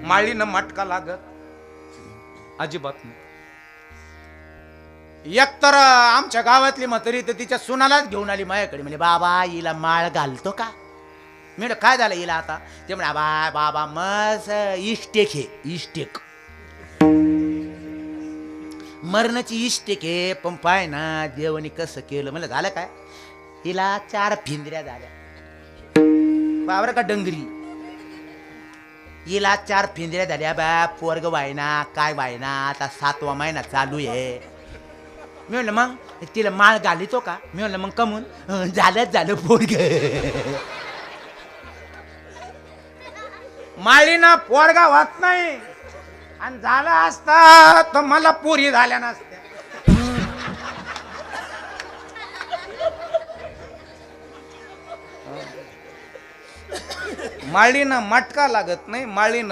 माळीनं मटका लागत अजिबात नाही. एकतर आमच्या गावातली म्हातारी तर तिच्या सुनालाच घेऊन आली माझ्याकडे, म्हणजे बाबा हिला माळ घालतो का? मी म्हणलं काय झालं हिला आता? ते म्हणा बाबा मस इष्टेक हे इष्टेक मरणाची इष्टेक आहे, पण पाय ना देवानी कसं केलं. म्हणलं झालं काय? हिला 4 फिंदऱ्या झाल्या बाबर का डंगरी. हिला 4 फिंदऱ्या झाल्या बा, पोरग व्हायना काय व्हायना, आता 7वा महिना चालू आहे. मी म्हणलं मग तिला माळ घालितो का? मी म्हणलं मग कमून? झालं पोरग. माळीना पोरगा होत नाही, आणि झालं असता तर मला पोरी झाल्या नसत्या. माळीनं मटका लागत नाही, माळीनं